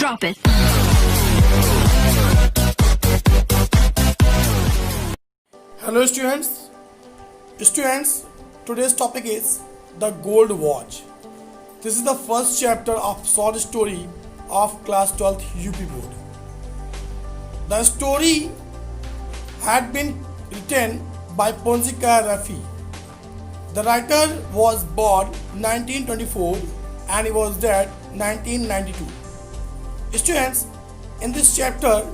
Drop it. Hello students. Students, today's topic is the gold watch. This is the first chapter of short story of class 12th UP board. The story had been written by Ponzika Rafi. The writer was born 1924 and he was dead 1992. Students, in this chapter,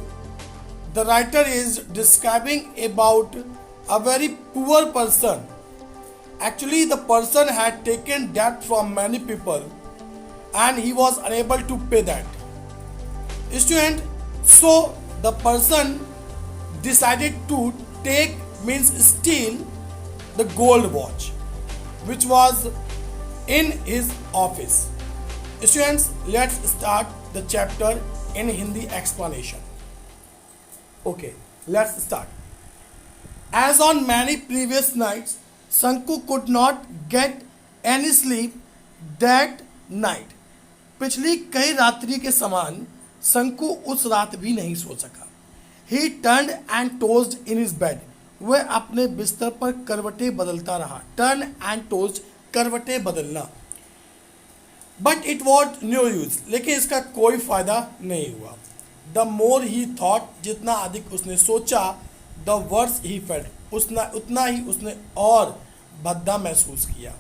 the writer is describing about a very poor person. Actually, the person had taken debt from many people and he was unable to pay that. Student, so the person decided to steal the gold watch which was in his office. Students, let's start the chapter in Hindi explanation. Okay, let's start. As on many previous nights, Sanku could not get any sleep that night. पिछली कई रात्रि के समान शंकु उस रात भी नहीं सो सका. He turned and tossed in his bed. वह अपने बिस्तर पर करवटें बदलता रहा. Turn and tossed, करवटें बदलना. But it was no use. लेकिन इसका कोई फायदा नहीं हुआ. The more he thought, जितना अधिक उसने सोचा, the worse he felt. उतना ही उसने और भद्दा महसूस किया.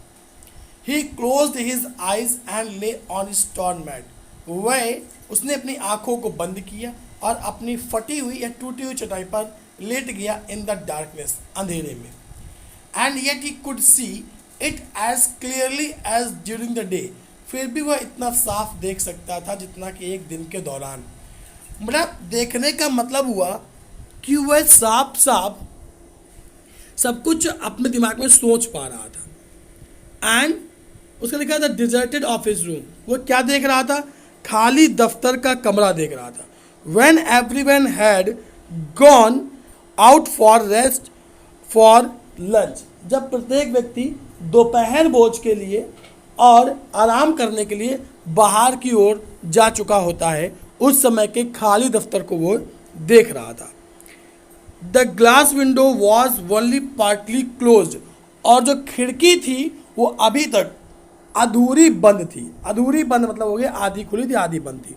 He closed his eyes and lay on his torn mat. वह उसने अपनी आंखों को बंद किया और अपनी फटी हुई या टूटी हुई चटाई पर लेट गया in the darkness, अंधेरे में. And yet he could see it as clearly as during the day. फिर भी वह इतना साफ देख सकता था जितना कि एक दिन के दौरान. मतलब देखने का मतलब हुआ कि वह साफ सब कुछ अपने दिमाग में सोच पा रहा था. एंड उसका लिखा था डिजर्टेड ऑफिस रूम. वो क्या देख रहा था? खाली दफ्तर का कमरा देख रहा था. When everyone had gone out for rest for lunch. जब प्रत्येक व्यक्ति दोपहर भोज के लिए और आराम करने के लिए बाहर की ओर जा चुका होता है, उस समय के खाली दफ्तर को वो देख रहा था. The glass window was only partly closed. और जो खिड़की थी वो अभी तक अधूरी बंद थी. अधूरी बंद मतलब हो गया आधी खुली थी आधी बंद थी.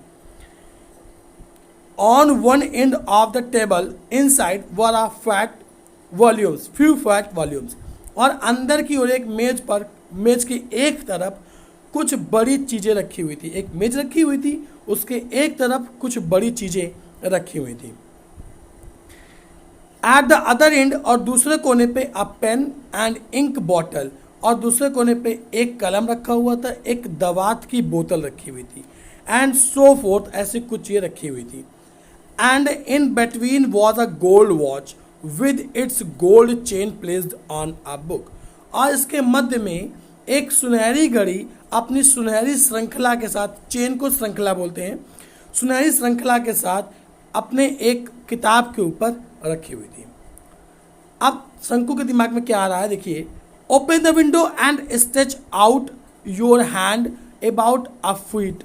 On one end of the table inside were uh few fat volumes. और अंदर की ओर एक मेज की एक तरफ कुछ बड़ी चीज़ें रखी हुई थी. एक मेज रखी हुई थी, उसके एक तरफ कुछ बड़ी चीज़ें रखी हुई थी. एट द अदर एंड, और दूसरे कोने पे अ पेन एंड इंक बॉटल. और दूसरे कोने पे एक कलम रखा हुआ था, एक दवात की बोतल रखी हुई थी. एंड सो फोर्थ, ऐसी कुछ चीज़ें रखी हुई थी. And in between was a gold watch with its gold chain placed on a book. और इसके मध्य में एक सुनहरी घड़ी अपनी सुनहरी श्रृंखला के साथ, चेन को श्रृंखला बोलते हैं, सुनहरी श्रृंखला के साथ अपने एक किताब के ऊपर रखी हुई थी. अब शंकु के दिमाग में क्या आ रहा है देखिए. Open the window and stretch out your hand about a foot.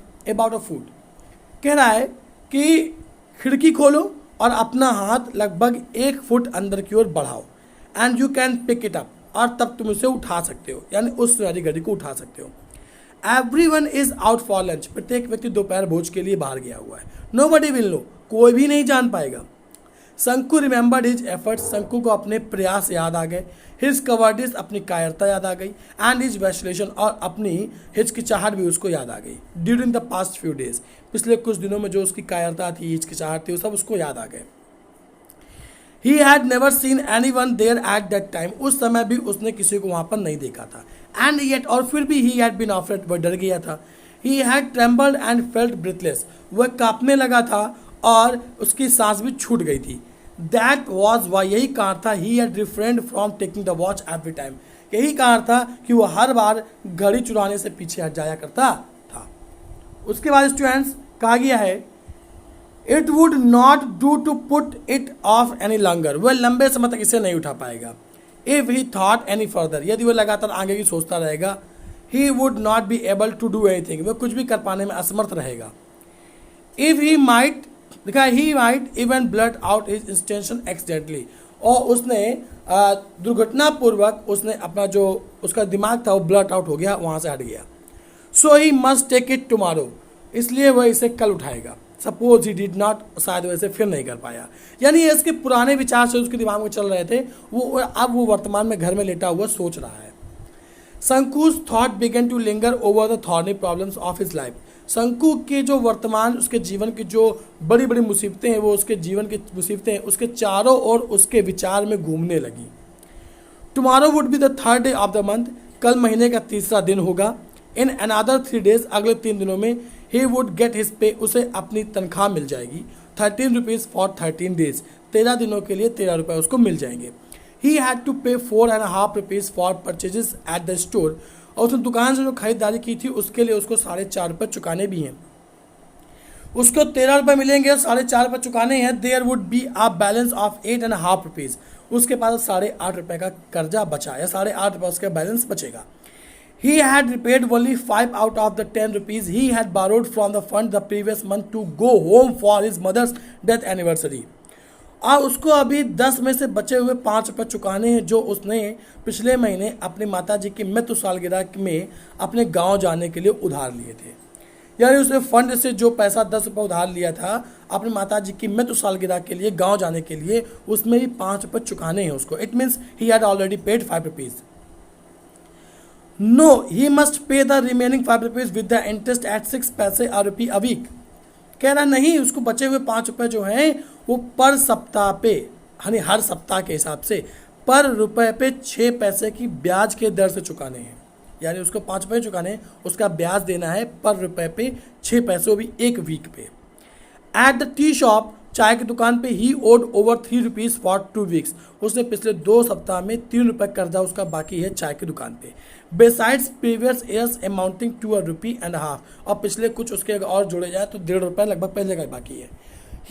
कह रहा है कि खिड़की खोलो और अपना हाथ लगभग 1 फुट अंदर की ओर बढ़ाओ. And you can pick it up. और तब तुम उसे उठा सकते हो, यानी उस सुनहरी घड़ी को उठा सकते हो. Everyone is out for lunch. प्रत्येक व्यक्ति दोपहर भोज के लिए बाहर गया हुआ है. Nobody will know. कोई भी नहीं जान पाएगा. शंकु रिमेंबर्ड हिज एफर्ट्स. शंकु को अपने प्रयास याद आ गए. हिज कवर्डिस, अपनी कायरता याद आ गई. एंड हिज वैसिलेशन, और अपनी हिचकिचाहट भी उसको याद आ गई. During the past few days, पिछले कुछ दिनों में जो उसकी कायरता थी, हिचकिचाहट थी, वो सब उसको याद आ गए. He had never seen anyone there at that time. उस समय भी उसने किसी को वहाँ पर नहीं देखा था. And yet, और फिर भी he had been afraid. वह डर गया था. He had trembled and felt breathless. वह कांपने लगा था और उसकी सांस भी छूट गई थी. That was why, यही कारण था, he had refrained from taking the watch every time. यही कारण था कि वह हर बार घड़ी चुराने से पीछे हट जाया करता था. उसके बाद स्टूडेंट्स कहा गया है it would not do to put it off any longer. वह लंबे समय तक इसे नहीं उठा पाएगा. If he thought any further, यदि वह लगातार आगे की सोचता रहेगा, he would not be able to do anything, वह कुछ भी कर पाने में असमर्थ रहेगा. इफ ही माइट लिखा है he might even blood out his intention accidentally, और उसने दुर्घटनापूर्वक उसने अपना जो उसका दिमाग था वो ब्लड आउट हो गया, वहाँ से हट गया। So he must take it tomorrow, इसलिए वह इसे कल उठाएगा। सपोज ही डिड नॉट, शायद वैसे फिर नहीं कर पाया। यानी ये इसके पुराने विचार से उसके दिमाग में चल रहे थे, वो अब वो वर्तमान में घर में लेटा हुआ सोच रहा है। शंकु's thought began to linger over the thorny problems of his life। शंकु के जो वर्तमान उसके जीवन की जो बड़ी बड़ी मुसीबतें हैं, वो उसके जीवन की मुसीबतें हैं, उसके चारों ओर उसके विचार में घूमने लगी। Tomorrow would be the third day of the month, कल महीने का तीसरा दिन होगा। इन अनदर 3 days, अगले 3 दिनों में he would get his pay, उसे अपनी तनख्वाह मिल जाएगी। 13 रुपीज़ फॉर 13 days, 13 दिनों के लिए 13 रुपये उसको मिल जाएंगे। ही हैड टू पे 4.5 rupees for purchases at the store, और उसने दुकान से जो खरीदारी की थी उसके लिए उसको 4.5 रुपये चुकाने भी हैं। उसको 13 रुपये मिलेंगे, 4.5 रुपये चुकाने हैं। There would be a balance of 8.5 rupees, उसके पास 8.5 रुपये का कर्जा बचा या 8.5 रुपये उसका बैलेंस बचेगा। He had repaid only 5 out of the 10 rupees he had borrowed from the fund the previous month to go home for his mother's death anniversary। और उसको अभी 10 में से बचे हुए 5 रुपये चुकाने हैं जो उसने पिछले महीने अपनी माताजी की मृत्यु सालगिरह में अपने गांव जाने के लिए उधार लिए थे। यानी उसने फंड से जो पैसा 10 रुपये उधार लिया था अपनी माताजी की मृत्यु सालगिरह के लिए गांव जाने के लिए, उसमें भी 5 रुपये चुकाने हैं उसको। It means he had already paid 5 rupees. No, he must pay the remaining 5 rupees with the interest at 6 paise a rupee a week. कह रहा नहीं, उसको बचे हुए 5 रुपये जो हैं वो पर सप्ताह पे, यानी हर सप्ताह के हिसाब से पर रुपये पे 6 पैसे की ब्याज के दर से चुकाने हैं। यानी उसको 5 रुपये चुकाने हैं, उसका ब्याज देना है पर रुपये पे 6 पैसे, वो भी एक वीक पे। एट द टी शॉप, चाय की दुकान पे he owed over 3 rupees for 2 weeks, उसने पिछले 2 सप्ताह में 3 रुपये कर्जा उसका बाकी है चाय की दुकान पे। Besides previous years amounting to a rupee and half, और पिछले कुछ उसके और जोड़े जाए तो 1.5 रुपये लगभग पहले का बाकी है।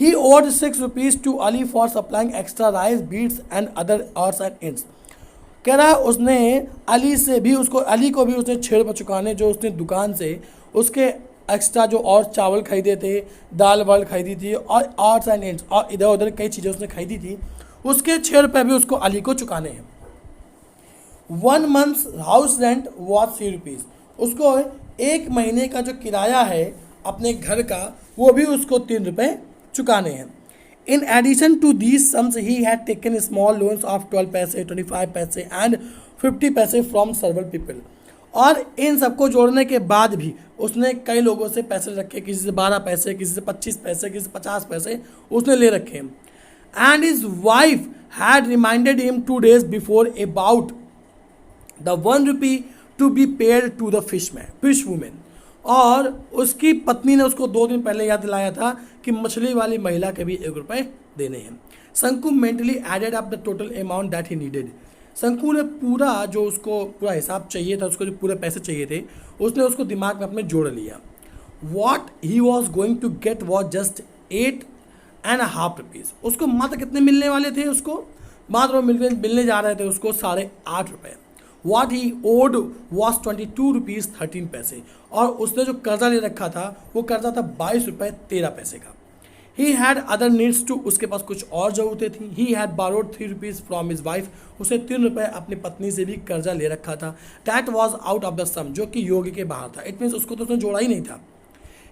He owed 6 rupees to Ali for supplying extra rice beats and other odds and ends. कह रहा उसने अली से भी उसको अली को भी उसने 6 रुपये चुकाने जो उसने दुकान से उसके एक्स्ट्रा जो और चावल खरीदे थे, दाल वाल खरीदी थी और ऑर्स एंड इंट्स और इधर उधर कई चीज़ें उसने खरीदी थी, उसके 6 रुपये भी उसको अली को चुकाने हैं। 1 month's house rent was 3 rupees, उसको 1 महीने का जो किराया है अपने घर का वो भी उसको 3 रुपये चुकाने हैं। In addition to these sums he had taken small loans of 12 paise, 25 पैसे एंड 50 पैसे फ्रॉम सर्वल पीपल, और इन सबको जोड़ने के बाद भी उसने कई लोगों से पैसे रखे, किसी से 12 पैसे, किसी से 25 पैसे, किसी से 50 पैसे उसने ले रखे हैं। And his wife had reminded him 2 days before about the 1 rupee to be paid to the fish women, और उसकी पत्नी ने उसको 2 दिन पहले याद दिलाया था कि मछली वाली महिला के भी 1 रुपये देने हैं। Shanku mentally added up the total amount that he needed, Shanku ने पूरा जो उसको पूरा हिसाब चाहिए था, उसको जो पूरे पैसे चाहिए थे, उसने उसको दिमाग में अपने जोड़ लिया। What he was going to get was just 8.5 rupees, उसको मात्र कितने मिलने वाले थे, उसको मात्र मिलने जा रहे थे उसको 8.5 रुपये। What he owed was 22 rupees 13 paise, और उसने जो कर्जा ले रखा था वो कर्जा था 22 रुपये 13 पैसे का। He had other needs too, उसके पास कुछ और ज़रूरतें थी। He had borrowed 3 rupees from his wife, उसने 3 रुपये अपनी पत्नी से भी कर्जा ले रखा था। That was out of the sum, जो कि योग के बाहर था। इट मीन्स उसको तो उसने जोड़ा ही नहीं था।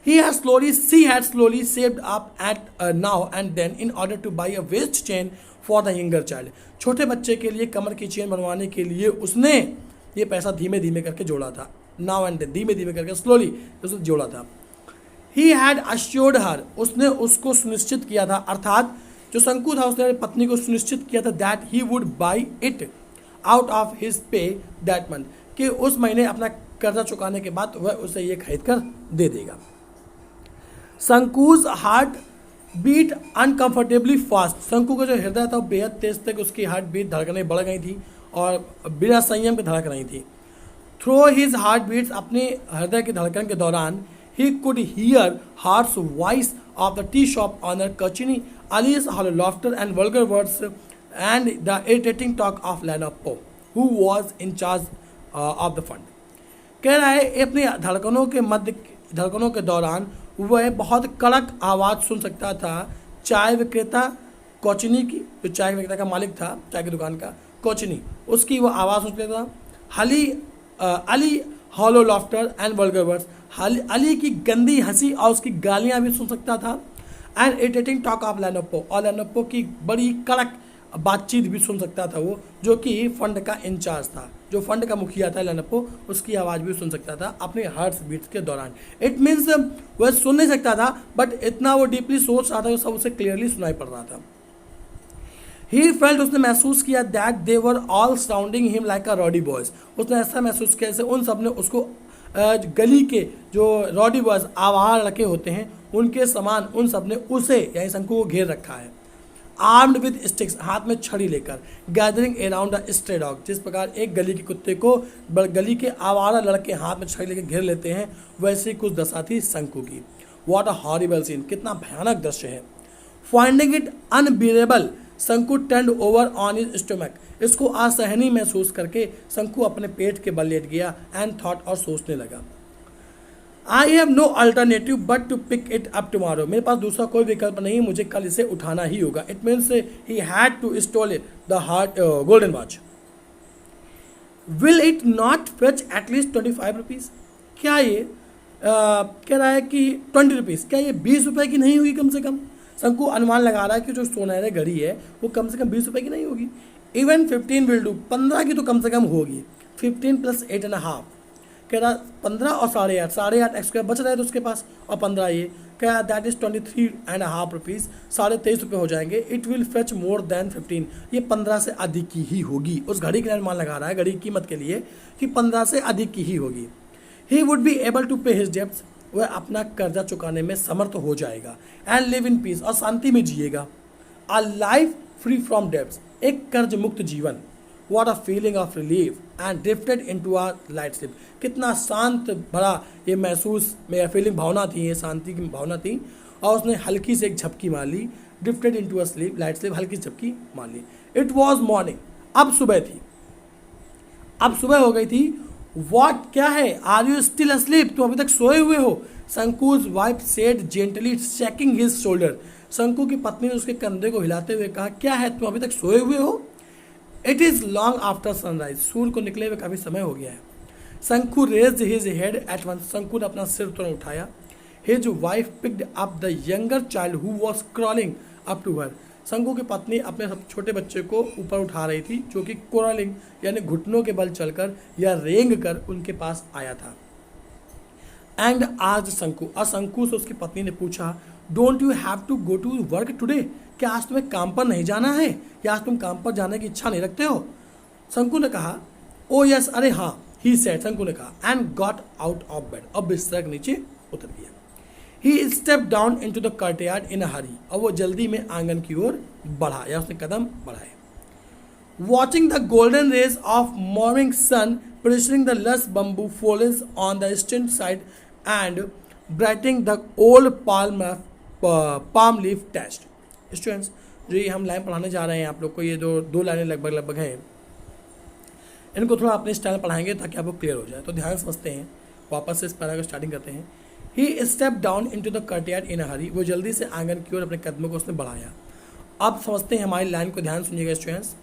She had slowly saved up at now and then in order to buy a waist chain for the younger child। छोटे बच्चे के लिए कमर की चेन बनवाने के लिए उसने ये पैसा धीमे धीमे करके जोड़ा था। Now and then, धीमे धीमे करके slowly उसने जोड़ा था। He had assured her, उसने उसको सुनिश्चित किया था, अर्थात जो शंकु था उसने अपनी पत्नी को सुनिश्चित किया था that he would buy it out of his pay that month, कि उस महीने अपना कर्जा चुकाने के बाद वह उसे ये खरीद कर दे देगा। शंकु's हार्ट बीट अनकंफर्टेबली फास्ट, शंकु का जो हृदय था वो बेहद तेज तक उसकी हार्ट बीट धड़कनें बढ़ गई थी और बिना संयम के धड़क रही थी। थ्रू हिज हार्ट बीट्स, अपने हृदय की धड़कन के दौरान, he could hear harsh voice of the tea shop owner Kachini Ali's hollow laughter and vulgar words and the irritating talk of Laina Po who was in charge of the fund. कह रहा है अपनी धड़कनों के दौरान वह बहुत कड़क आवाज़ सुन सकता था। चाय विक्रेता कोचिनी की, जो चाय विक्रेता का मालिक था, चाय की दुकान का, कोचिनी, उसकी वो आवाज़ सुन सकता था। Ali hollow laughter and vulgar words, Ali की गंदी हंसी और उसकी गालियाँ भी सुन सकता था। एंड इरिटेटिंग टॉक ऑफ लेनोपो, और लेनोपो की बड़ी कड़क बातचीत भी सुन सकता था वो, जो कि फंड का इंचार्ज था, जो फंड का मुखिया था लेनोपो, उसकी आवाज़ भी सुन सकता था अपने हार्ट बीट्स के दौरान। इट मीन्स वह सुन नहीं सकता था, बट इतना वो डीपली सोच रहा था कि सब उसे क्लियरली सुनाई पड़ रहा था। ही फेल्ट, उसने महसूस किया that they were all surrounding him like a rowdy boys, उसने ऐसा महसूस किया जैसे उन सब ने उसको गली के जो रॉडी बॉयज, आवारा लड़के होते हैं, उनके समान उन सब ने उसे यानी शंकु को घेर रखा है। आर्म्ड विद स्टिक्स, हाथ में छड़ी लेकर, गैदरिंग अराउंड अ स्ट्रे डॉग, जिस प्रकार एक गली के कुत्ते को गली के आवारा लड़के हाथ में छड़ी लेकर घेर लेते हैं, वैसे कुछ दशा थी शंकु की। व्हाट अ हॉरिबल सीन, कितना भयानक दृश्य है। फाइंडिंग इट अनबियरेबल, शंकु turned over on his stomach, इसको असहनीय महसूस करके शंकु अपने पेट के बल लेट गया। एंड थॉट, और सोचने लगा, I have no alternative but to pick it up tomorrow, मेरे पास दूसरा कोई विकल्प नहीं, मुझे कल इसे उठाना ही होगा। It means he had to stole the heart golden watch. Will it not fetch at least 25 rupees, क्या ये कह रहा है कि 20 रुपीज़, क्या ये 20 रुपये की नहीं होगी कम से कम। शंकु अनुमान लगा रहा है कि जो सोनेरी घड़ी है वो कम से कम 20 रुपये की नहीं होगी। इवन 15 विल डू, 15 की तो कम से कम होगी। 15 + 8.5, कह रहा 15 और 8.5, 8.5 एक्स्ट्रा बच रहे थे उसके पास, और 15 ये, क्या दैट इज़ 23.5 रुपीज़, 23.5 रुपये हो जाएंगे। It will fetch more than 15, ये 15 से अधिक की ही होगी। उस घड़ी का अनुमान लगा रहा है, घड़ी की कीमत के लिए, कि 15 से अधिक की ही होगी। He would be able to pay his debts, वह अपना कर्जा चुकाने में समर्थ हो जाएगा। एंड लिव इन पीस, और शांति में जिएगा। A life free from debts, एक कर्ज मुक्त जीवन। What a feeling of relief and drifted into a light sleep, कितना शांत भरा ये महसूस में फीलिंग, भावना थी, ये शांति की भावना थी। और उसने हल्की से एक झपकी मार ली। Drifted into a sleep, light sleep, हल्की झपकी मार ली। इट वॉज मॉर्निंग, अब सुबह थी, अब सुबह हो गई थी। वॉट, क्या है, आर यू स्टिल अस्लीप, तुम अभी तक सोए हुए हो। Shanku's wife said gently shaking his shoulder, Shanku की पत्नी ने उसके कंधे को हिलाते हुए कहा, क्या है, तुम अभी तक सोए हुए हो। It is long after sunrise, सूर्य को निकले हुए काफ़ी समय हो गया है। Shanku raised his head at once, Shanku ने अपना सिर तुरंत उठाया। His wife picked up the younger child who was crawling up to her, Shanku की पत्नी अपने सब छोटे बच्चे को ऊपर उठा रही थी, जो कि क्रॉलिंग यानी घुटनों के बल चलकर या रेंग कर उनके पास आया था। एंड आज शंकु, और शंकु से उसकी पत्नी ने पूछा, don't you have to go to work today, क्या आज तुम्हें काम पर नहीं जाना है, या आज तुम काम पर जाने की इच्छा नहीं रखते हो। शंकु ने कहा, ओ यस, अरे हाँ, ही सेड, शंकु ने कहा। And got out of bed, अब बिस्तर के नीचे उतर गया। He step down in to the courtyard in a hurry, और वो जल्दी में आंगन की ओर बढ़ा, या उसने कदम बढ़ाए। Watching the golden rays of morning sun pressuring the lush bamboo foliage on the eastern side and brightening the old palm leaf test. Students, जो ये हम लाइन पढ़ाने जा रहे हैं आप लोग को, ये जो 2 लाइनें लगभग हैं, इनको थोड़ा अपने स्टाइल पढ़ाएंगे ताकि आपको क्लियर हो जाए। तो ध्यान समझते हैं, वापस से इस पैरा को स्टार्टिंग करते हैं। He step down in to the courtyard in a hurry, वो जल्दी से आंगन की ओर अपने कदमों को उसने बढ़ाया। अब समझते हैं हमारी लाइन को, ध्यान सुनिएगा स्टूडेंट्स,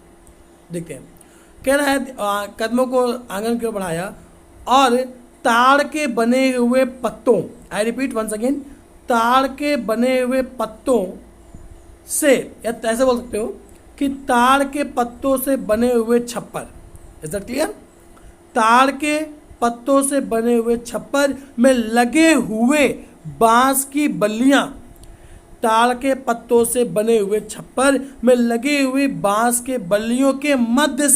देखते हैं। कह रहा है कदमों को आंगन की ओर बढ़ाया और ताड़ के बने हुए पत्तों, आई रिपीट वंस अगेन, ताड़ के बने हुए पत्तों से, या ऐसे बोल सकते हो कि ताड़ के पत्तों से बने हुए छप्पर, इज दैट क्लियर। ताड़ के पत्तों से बने हुए छप्पर में लगे हुए बांस की बल्लियां, ताड़ के पत्तों से बने हुए छप्पर में लगे हुए बांस के बल्लियों के मध्य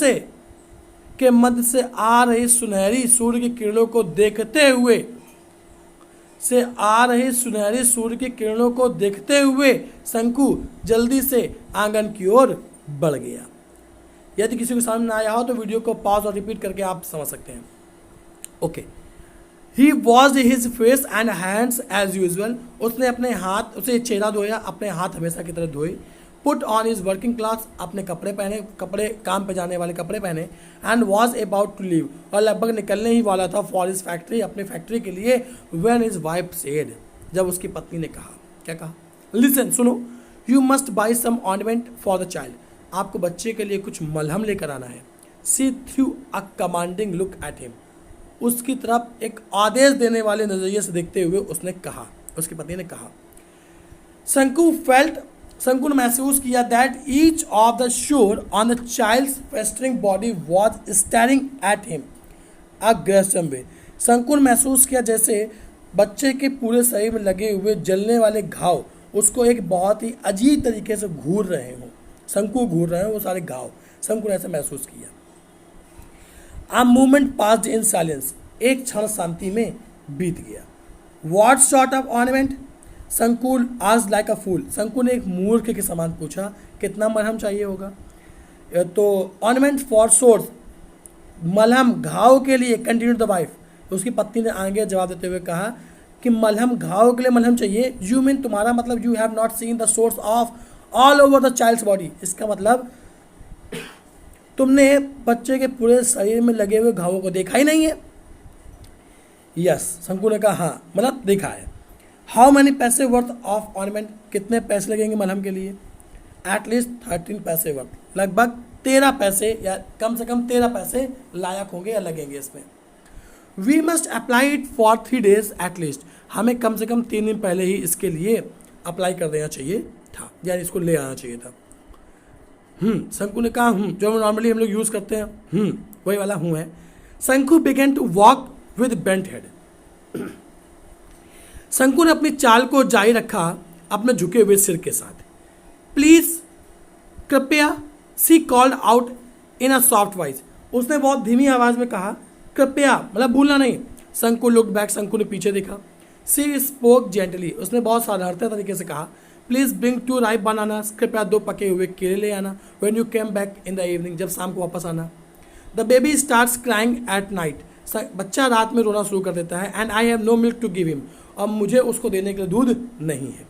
से आ रही सुनहरी सूर्य की किरणों को देखते हुए, शंकु जल्दी से आंगन की ओर बढ़ गया। यदि किसी को समझ ना आया हो तो वीडियो को पॉज और रिपीट करके आप समझ सकते हैं। Okay, he wash his face and hands as usual, उसने अपने हाथ, उसे चेहरा धोया, अपने हाथ हमेशा की तरह धोए। Put on his working clothes, अपने कपड़े पहने, कपड़े काम पे जाने वाले कपड़े पहने। And was about to leave, और लगभग निकलने ही वाला था फॉर हिज फैक्ट्री, अपनी फैक्ट्री के लिए। व्हेन हिज वाइफ सेड, जब उसकी पत्नी ने कहा, क्या कहा, लिसन, सुनो, you must buy some ornament for the child, आपको बच्चे के लिए कुछ मलहम लेकर आना है। She threw a commanding look at him, उसकी तरफ एक आदेश देने वाले नजरिए से देखते हुए उसने कहा, उसकी पत्नी ने कहा। शंकु ने महसूस किया that each of the sore on the child's festering body was staring at him a gruesome way. Shanku ने महसूस किया जैसे बच्चे के पूरे शरीर में लगे हुए जलने वाले घाव उसको एक बहुत ही अजीब तरीके से घूर रहे हों, शंकु घूर रहे हैं वो सारे घाव, शंकु ने ऐसा महसूस किया। A moment passed in silence, एक क्षण शांति में बीत गया। What sort of ornament? शंकु asked like a fool, शंकु ने एक मूर्ख के समान पूछा, कितना मलहम चाहिए होगा? तो ornament for sores, मलहम घाव के लिए, continued the wife, उसकी पत्नी ने आगे जवाब देते हुए कहा कि मलहम घाव के लिए मलहम चाहिए। You mean, तुम्हारा मतलब you have not seen the sores of all over the child's body, इसका मतलब तुमने बच्चे के पूरे शरीर में लगे हुए घावों को देखा ही नहीं है। यस, शंकु ने कहा हाँ, मतलब देखा है। हाउ मैनी पैसे वर्थ ऑफ ऑर्नामेंट, कितने पैसे लगेंगे मलहम के लिए? एटलीस्ट 13 पैसे वर्थ, लगभग 13 पैसे या कम से कम 13 पैसे लायक होंगे या लगेंगे इसमें। We must apply it for 3 days at least, हमें कम से कम 3 दिन पहले ही इसके लिए अप्लाई कर देना चाहिए था, यानी इसको ले आना चाहिए था। शंकु ने कहा जो नॉर्मली हम लोग यूज करते हैं, वही वाला है। Shanku began to walk with bent head, Shanku ने अपनी चाल को जारी रखा अपने झुके हुए सिर के साथ। प्लीज, कृपया, she called out in a soft voice, उसने बहुत धीमी आवाज में कहा, कृपया मतलब भूलना नहीं। शंकु लुक बैक, शंकु ने पीछे देखा। सी स्पोक जेंटली, उसने बहुत साधारण तरीके से कहा, प्लीज ब्रिंग 2 ripe bananas, कृपया 2 पके हुए केले ले आना। When you came back in the evening, जब शाम को वापस आना। The baby starts crying at night, बच्चा रात में रोना शुरू कर देता है। And I have no milk to give him, और मुझे उसको देने के लिए दूध नहीं है।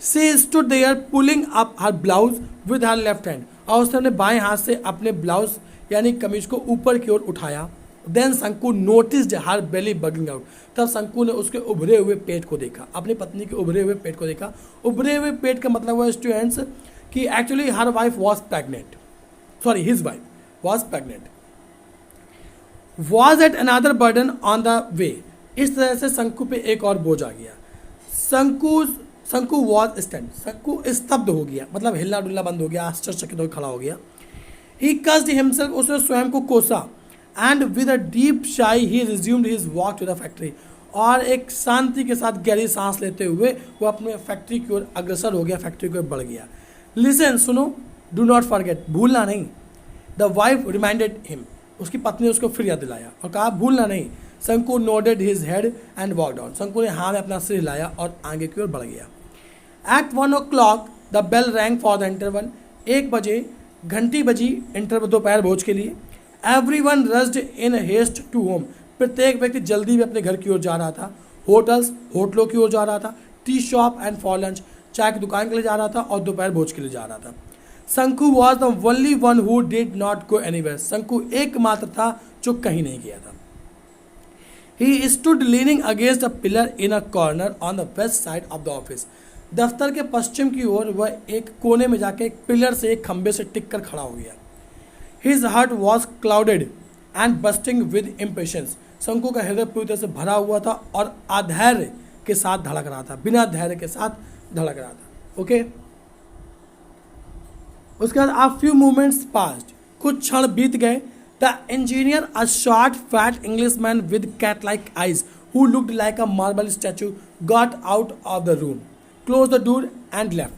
She stood there pulling up her blouse with her left hand, और उसने अपने बाएं हाथ से अपने ब्लाउज यानी कमीज को ऊपर की ओर उठाया। देन शंकु नोटिस्ड हर बेली बगिंग आउट, तब शंकु ने उसके उभरे हुए पेट को देखा, अपनी पत्नी के उभरे हुए पेट को देखा। उभरे हुए पेट का मतलब हुआ स्टूडेंट्स कि actually her wife was pregnant, sorry his wife was pregnant. Was at another burden on the way, इस तरह से शंकु पे एक और बोझ आ गया। शंकु वॉज स्टैंड, शंकु स्तब्ध हो गया, मतलब हिलना डुलना बंद हो गया, आश्चर्यचकित होकर खड़ा हो गया। ही कस्ड हिमसेल्फ, उसने स्वयं को कोसा। And with a deep sigh he resumed his walk to the factory, और एक शांति के साथ गहरी सांस लेते हुए वो अपने फैक्ट्री की ओर अग्रसर हो गया, फैक्ट्री की ओर बढ़ गया। लिसन, सुनो, डू नॉट फॉरगेट, भूलना नहीं। द वाइफ रिमाइंडेड हिम, उसकी पत्नी ने उसको फिर याद दिलाया और कहा भूलना नहीं। शंकु nodded his head and walk down, शंकु ने हाँ में अपना सिर हिलाया और आगे की ओर बढ़ गया। At 1 o'clock the bell rang for the interval, 1 बजे घंटी बजी इंटरवल दोपहर भोज के लिए। Everyone rushed in haste to home, प्रत्येक व्यक्ति जल्दी में अपने घर की ओर जा रहा था। होटलों की ओर जा रहा था। Tea shop and for lunch, चाय की दुकान के लिए जा रहा था और दोपहर भोज के लिए जा रहा था। शंकु was the only one who did not go anywhere, शंकु एकमात्र था जो कहीं नहीं गया था। He stood leaning against a pillar in a corner on the west side of the office, दफ्तर के पश्चिम की ओर वह एक कोने में जाके एक पिलर से, एक खंबे से टिक कर खड़ा हो गया। His heart was clouded and bursting with impatience, शंकु का हृदय पूरी तरह से भरा हुआ था और अधैर्य के साथ धड़क रहा था, बिना धैर्य के साथ धड़क रहा था। ओके, उसके बाद a few moments passed, कुछ क्षण बीत गए। The engineer, a short fat Englishman with cat-like eyes who looked like a marble statue, got out of the room, closed the door and left.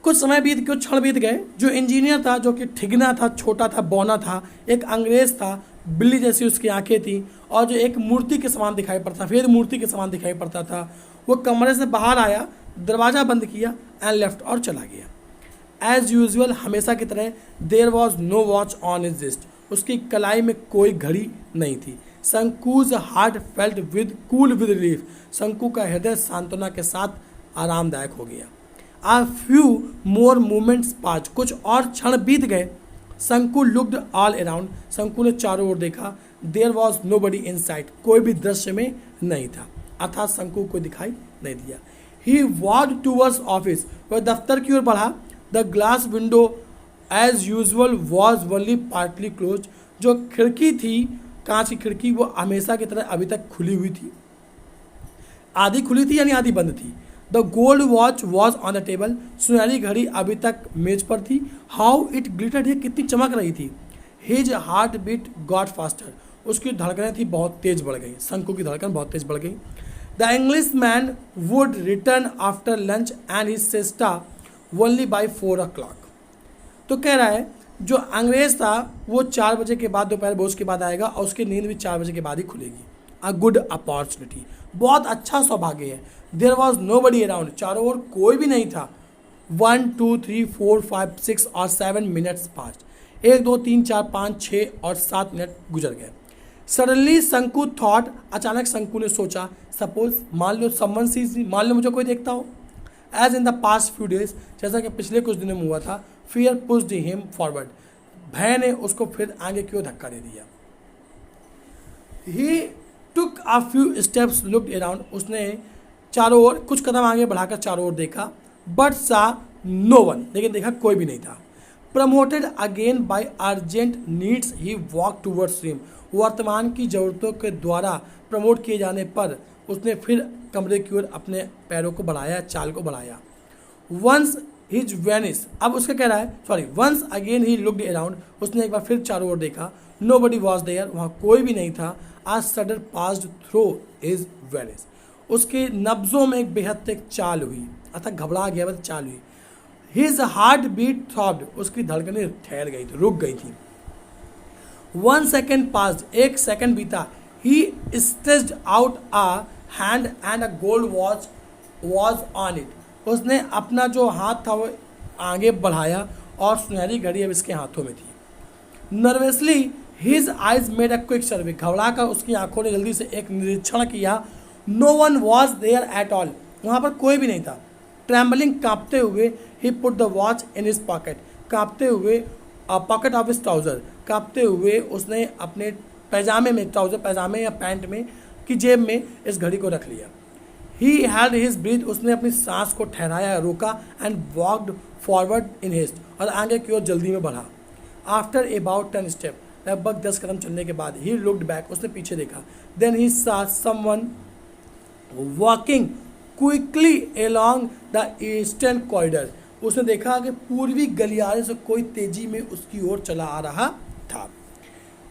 कुछ क्षण बीत गए। जो इंजीनियर था, जो कि ठिगना था, छोटा था, बौना था, एक अंग्रेज था, बिल्ली जैसी उसकी आंखें थी और जो एक मूर्ति के समान दिखाई पड़ता, फिर मूर्ति के समान दिखाई पड़ता था, वो कमरे से बाहर आया, दरवाज़ा बंद किया एंड लेफ्ट, और चला गया। एज यूजुअल, हमेशा की तरह, there was no watch on his wrist, उसकी कलाई में कोई घड़ी नहीं थी। Shanku's heart felt with cool with relief, Shanku का हृदय सांत्वना के साथ आरामदायक हो गया। A few more moments passed, कुछ और क्षण बीत गए। शंकु लुक्ड ऑल अराउंड, शंकु ने चारों ओर देखा। There was nobody in sight, कोई भी दृश्य में नहीं था। अर्थात शंकु को दिखाई नहीं दिया। ही वॉक टूवर्ड्स ऑफिस, वह दफ्तर की ओर बढ़ा। The glass window as usual was only partly close, जो खिड़की थी, कांच की खिड़की, वो हमेशा की तरह अभी तक खुली हुई थी, आधी खुली थी यानी आधी बंद थी। The gold watch was on the table, सुनहरी घड़ी अभी तक मेज पर थी। हाउ इट ग्लिटर्ड, ये कितनी चमक रही थी। His heartbeat got faster, उसकी धड़कनें थी बहुत तेज बढ़ गई, शंकु की धड़कन बहुत तेज बढ़ गई। The English man would return after lunch and his sister only by 4 o'clock। तो कह रहा है जो अंग्रेज था वो 4 बजे के बाद, दोपहर भोज के बाद आएगा और उसकी नींद भी 4 बजे के बाद ही खुलेगी। अ गुड अपॉर्चुनिटी, बहुत अच्छा सौभाग्य है। There was nobody around, चारों ओर कोई भी नहीं था। 1 2 3 4 5 6 और 7 मिनट्स पास, 1 2 3 4 5 6 और 7 मिनट गुजर गए। सडनली शंकु थॉट, अचानक शंकु ने सोचा, सपोज मान लो समवन सीज मी, मान लो मुझे कोई देखता हो। As in the past few days, जैसा कि पिछले कुछ दिनों में हुआ था। फियर पुश्ड हिम फॉरवर्ड, भय ने उसको फिर आगे की ओर धक्का दे दिया। He took a few steps, looked around, उसने चारों ओर कुछ कदम आगे बढ़ाकर चारों ओर देखा। बट सा नो वन, लेकिन देखा कोई भी नहीं था। Promoted again by urgent needs he walk towards him, वर्तमान की जरूरतों के द्वारा प्रमोट किए जाने पर उसने फिर कमरे की ओर अपने पैरों को बढ़ाया, चाल को बढ़ाया। वंस हिज वेनिस, अब उसका कह रहा है sorry, once again he looked around, उसने एक बार फिर चारों ओर देखा। नो बडी वॉज देयर, वहाँ कोई भी नहीं था। आज सडर पास्ड थ्रू हिज वेनिस, उसके नब्जों में एक बेहद तेज चाल हुई, अर्थात घबरा गया, बस चाल हुई। हिज हार्ट बीट थ्रॉब्ड, उसकी धड़कनें ठहर गई थी, रुक गई थी। 1 second passed, 1 सेकंड बीता। He stretched out a hand and a gold watch was on it, उसने अपना जो हाथ था वो आगे बढ़ाया और सुनहरी घड़ी अब इसके हाथों में थी। Nervously his eyes made a quick survey, घबरा कर उसकी आंखों ने जल्दी से एक निरीक्षण किया। No one was there at all, वहाँ पर कोई भी नहीं था। ट्रैम्बलिंग, कांपते हुए, he put the watch in his pocket, कांपते हुए, पॉकेट ऑफ हिज ट्राउजर, कांपते हुए उसने अपने पैजामे में, ट्राउजर पैजामे या पैंट में की जेब में इस घड़ी को रख लिया। ही हैड हिज ब्रीथ, उसने अपनी सांस को ठहराया, रोका। And walked forward in haste, और आगे की ओर जल्दी में बढ़ा। आफ्टर अबाउट 10 स्टेप, लगभग 10 कदम चलने के बाद, ही लुक्ड बैक, उसने पीछे देखा। देन ही सा someone walking quickly along the eastern corridor, उसने देखा कि पूर्वी गलियारे से कोई तेजी में उसकी ओर चला आ रहा था।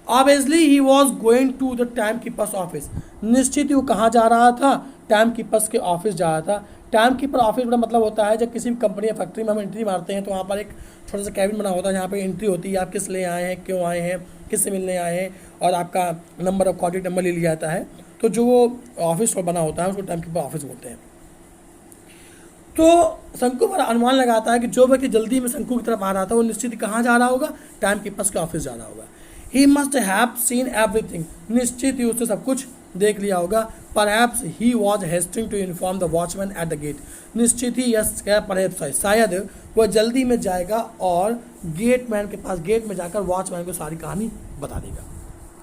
Obviously he was going to the timekeeper's office, निश्चित ही वो कहाँ जा रहा था, टाइम कीपर्स के ऑफिस जा रहा था। टाइम कीपर ऑफिस का मतलब होता है जब किसी भी कंपनी या फैक्ट्री में हम एंट्री मारते हैं तो वहाँ पर एक छोटा सा कैबिन बना होता है जहाँ पर एंट्री होती है, आप किस लिए आए हैं, क्यों आए हैं, किससे मिलने आए हैं, और आपका नंबर ऑफ कॉन्टैक्ट नंबर ले लिया जाता है। तो जो वो ऑफिस बना होता है उसको टाइम कीपर ऑफिस बोलते हैं। तो शंकु पर अनुमान लगाता है कि जो व्यक्ति जल्दी में शंकु की तरफ आ रहा था वो निश्चित ही कहाँ जा रहा होगा, टाइम कीपर्स के ऑफिस जा रहा होगा। He must have seen everything, निश्चित ही उसने सब कुछ देख लिया होगा। Perhaps he was hasting to inform the watchman at the gate, निश्चित ही शायद वह जल्दी में जाएगा और गेटमैन के पास, गेट में जाकर वॉचमैन को सारी कहानी बता देगा।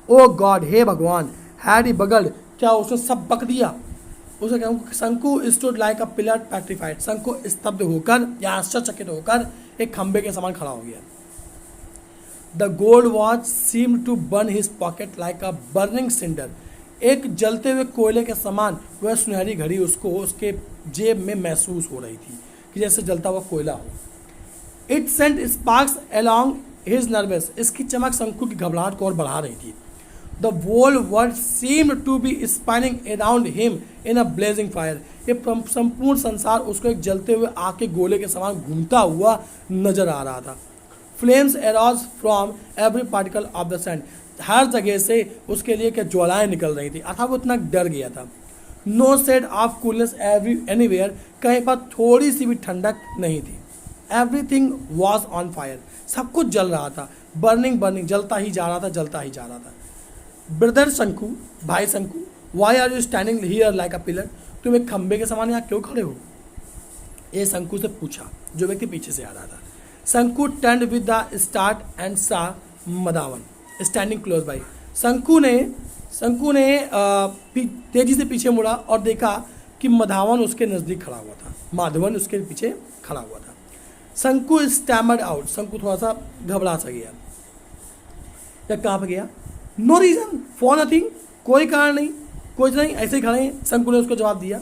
ओ गॉड, हे भगवान, हैड ही बगल्ड, क्या उसने सब बक दिया। उसे कहूँ शंकु stood like a pillar petrified, शंकु स्तब्ध होकर या आश्चर्यचकित होकर एक खंबे के समान खड़ा हो गया। The gold watch seem to burn his pocket like a burning cinder, एक जलते हुए कोयले के समान वह सुनहरी घड़ी उसको उसके जेब में महसूस हो रही थी कि जैसे जलता हुआ कोयला हो। It sent sparks along his nervous, इसकी चमक शंकु की घबराहट को और बढ़ा रही थी। The whole world seemed to be spinning around him in a blazing fire, ये संपूर्ण संसार उसको एक जलते हुए आग के गोले के समान घूमता हुआ नजर आ रहा था। Flames arose from every particle of the sand, हर जगह से उसके लिए क्या ज्वालाएं निकल रही थी, अर्थात वो इतना डर गया था। No shade of coolness anywhere, कहीं पर थोड़ी सी भी ठंडक नहीं थी। Everything was on fire, सब कुछ जल रहा था। Burning burning, जलता ही जा रहा था, जलता ही जा रहा था। ब्रदर शंकु, भाई Shanku, why are you standing here like a pillar, तुम एक खंबे के समान यहाँ क्यों खड़े हो, ये शंकु से पूछा जो व्यक्ति पीछे से आ रहा था। शंकु turned with the start and सा मदावन स्टैंडिंग क्लोज बाई, शंकु ने शंकु ने तेजी से पीछे मुड़ा और देखा कि माधवन उसके नज़दीक खड़ा हुआ था। माधवन उसके पीछे खड़ा हुआ था। शंकु स्टैमर्ड आउट, शंकु थोड़ा सा घबरा सा गया या कांप गया। नो रीज़न फॉर नथिंग, कोई कारण नहीं, कुछ नहीं, ऐसे ही खड़े हैं। शंकु ने उसको जवाब दिया।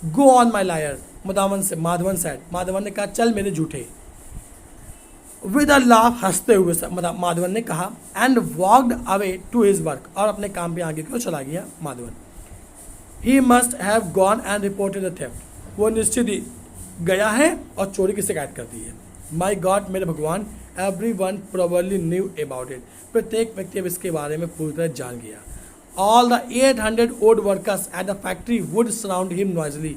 Go on my liar, Madhavan said, Madhavan ने कहा चल मेरे झूठे। विद अ लाफ, हंसते हुए माधवन ने कहा। And walked away to his work, और अपने काम पे आगे क्यों चला गया Madhavan. He must have gone and reported the theft, वो निश्चित ही गया है और चोरी की शिकायत कर दी है। माई गॉड, मेरे भगवान, every one probably knew about it, प्रत्येक व्यक्ति अब इसके बारे में पूरी तरह जान गया। All the 800 odd workers at the factory would surround him noisily,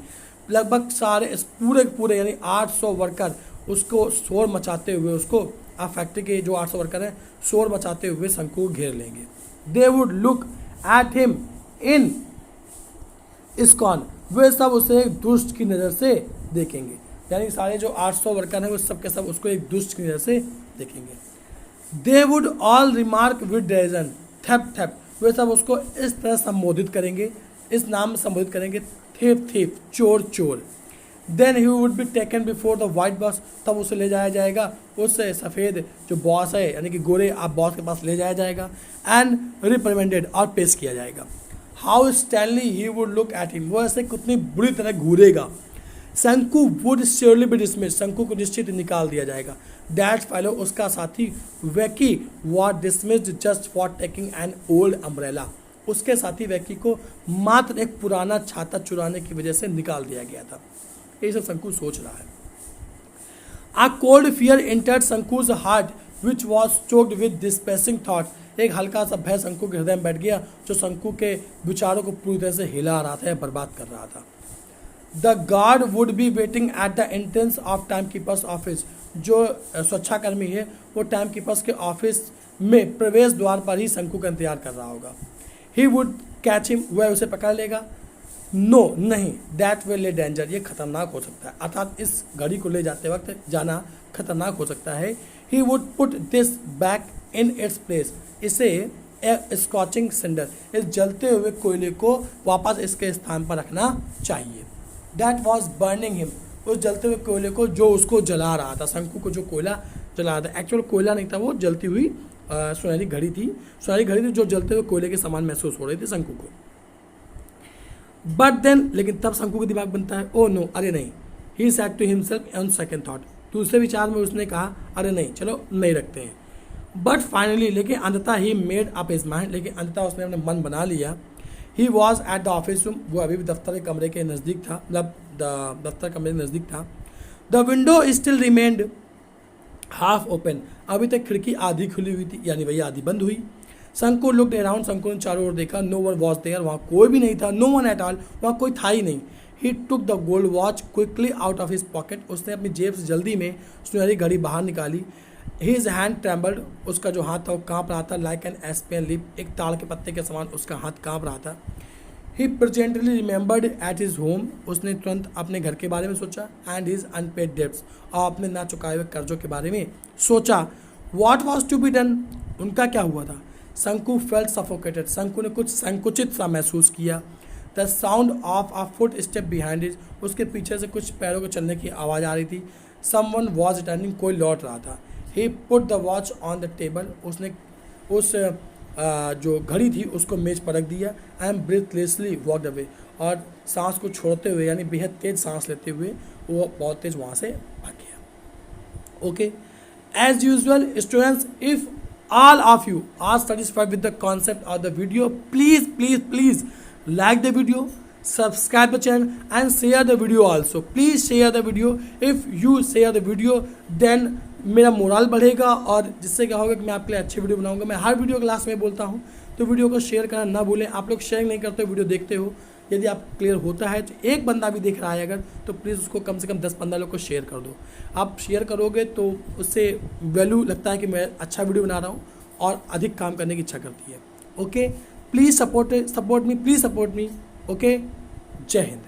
लगभग सारे इस पूरे यानी 800 वर्कर उसको शोर मचाते हुए, उसको फैक्ट्री के जो 800 वर्कर हैं शोर मचाते हुए शंकु को घेर लेंगे। They would look at him in scorn, वे सब उसे एक दुष्ट की नज़र से देखेंगे, यानी सारे जो 800 वर्कर हैं वो सब के सब उसको एक दुष्ट की नज़र से देखेंगे। They would all remark with derision theft, वे सब उसको इस तरह संबोधित करेंगे, इस नाम में संबोधित करेंगे, थीफ, चोर। Then he would be taken before the white boss, तब उसे ले जाया जाएगा उस सफ़ेद जो बॉस है यानी कि गोरे आप बॉस के पास ले जाया जाएगा। एंड रिप्रिमेंडेड, और पेश किया जाएगा। How Stanley he would look at him, वो ऐसे कितनी बुरी तरह घूरेगा। शंकु वुड श्योरली बी डिसमिस, शंकु को निश्चित निकाल दिया जाएगा। दैट फेलो, उसका साथी वैकी was dismissed just for taking an old umbrella, उसके साथी वैकी को मात्र एक पुराना छाता चुराने की वजह से निकाल दिया गया था। ये सब शंकु सोच रहा है। A cold fear entered शंकु's heart which was choked with distressing thought, एक हल्का सा भय शंकु के हृदय में बैठ गया जो शंकु के विचारों को पूरी तरह से हिला रहा था, बर्बाद कर रहा था। The guard would be waiting at the entrance of time keepers office, जो स्वच्छाकर्मी है वो टाइम कीपर्स के ऑफिस में प्रवेश द्वार पर ही शंकु का इंतजार कर रहा होगा। ही वुड कैच हिम, वह उसे पकड़ लेगा। नो नहीं, दैट विल ले डेंजर, ये खतरनाक हो सकता है, अर्थात इस घड़ी को ले जाते वक्त जाना खतरनाक हो सकता है। He would put this back in its place, इसे स्कॉचिंग सिंडर, इस जलते हुए कोयले को वापस इसके स्थान पर रखना चाहिए। दैट वॉज बर्निंग हिम, उस जलते हुए कोयले को जो उसको जला रहा था, शंकु को जो कोयला जला रहा था, एक्चुअल कोयला नहीं था, वो जलती हुई सुनहरी घड़ी थी जो जलते हुए कोयले के समान महसूस हो रही थी शंकु को। बट देन, लेकिन तब शंकु का दिमाग बनता है, ओ नो, अरे नहीं। He said to himself on second thought, दूसरे विचार में उसने कहा अरे नहीं, चलो नहीं रखते हैं। बट फाइनली, लेकिन अंततः he made up his mind, लेकिन अंततः उसने अपना मन बना लिया। He was at the office room, वो अभी भी दफ्तर के कमरे के नज़दीक था, मतलब दफ्तर कमरे के नज़दीक था। The window still remained half open, अभी तक खिड़की आधी खुली हुई थी, यानी वही आधी बंद हुई। शंकु लुक्ड अराउंड, शंकु ने चारों ओर देखा। नो वन वॉज देयर, वहाँ कोई भी नहीं था। नो वन एट ऑल, वहाँ कोई था ही नहीं। He took the gold watch quickly out of his pocket, उसने अपनी जेब से जल्दी में सुनहरी घड़ी बाहर निकाली। हिज हैंड ट्रेम्बल्ड, उसका जो हाथ था वो काँप रहा था। लाइक एन एस्पेन लीफ, एक ताड़ के पत्ते के समान उसका हाथ काँप रहा था। He presently remembered at his home, उसने तुरंत अपने घर के बारे में सोचा। एंड हिज अनपेड डेब्ट्स, और अपने ना चुकाए हुए कर्जों के बारे में सोचा। What was to be done, उनका क्या हुआ था। शंकु फेल्ट सफोकेटेड, शंकु ने कुछ संकुचित सा महसूस किया। The sound of a foot step behind is, उसके पीछे से कुछ पैरों के चलने की आवाज़ आ रही थी। समवन वॉज रिटर्निंग, कोई लौट रहा था। He put the watch on the table, उसने उस जो घड़ी थी उसको मेज पर रख दिया। एंड ब्रीथलेसली वॉकड अवे, और सांस को छोड़ते हुए यानी बेहद तेज सांस लेते हुए वो बहुत तेज वहाँ से भाग गया। Okay, as usual students, if all of you are satisfied with the concept of the video, please like the video, subscribe the channel and share the video also. Please share the video. If you share the video then मेरा moral बढ़ेगा, और जिससे क्या होगा कि मैं आपके लिए अच्छी वीडियो बनाऊंगा। मैं हर वीडियो क्लास में बोलता हूँ, तो वीडियो को शेयर करना ना भूलें। आप लोग शेयर नहीं करते, वीडियो देखते हो, यदि आप क्लियर होता है तो एक बंदा भी देख रहा है अगर, तो प्लीज़ उसको कम से कम 10-15 लोग को शेयर कर दो। आप शेयर करोगे तो उससे वैल्यू लगता है कि मैं अच्छा वीडियो बना रहा हूँ और अधिक काम करने की इच्छा करती है। Okay, please support me, okay. जय हिंद।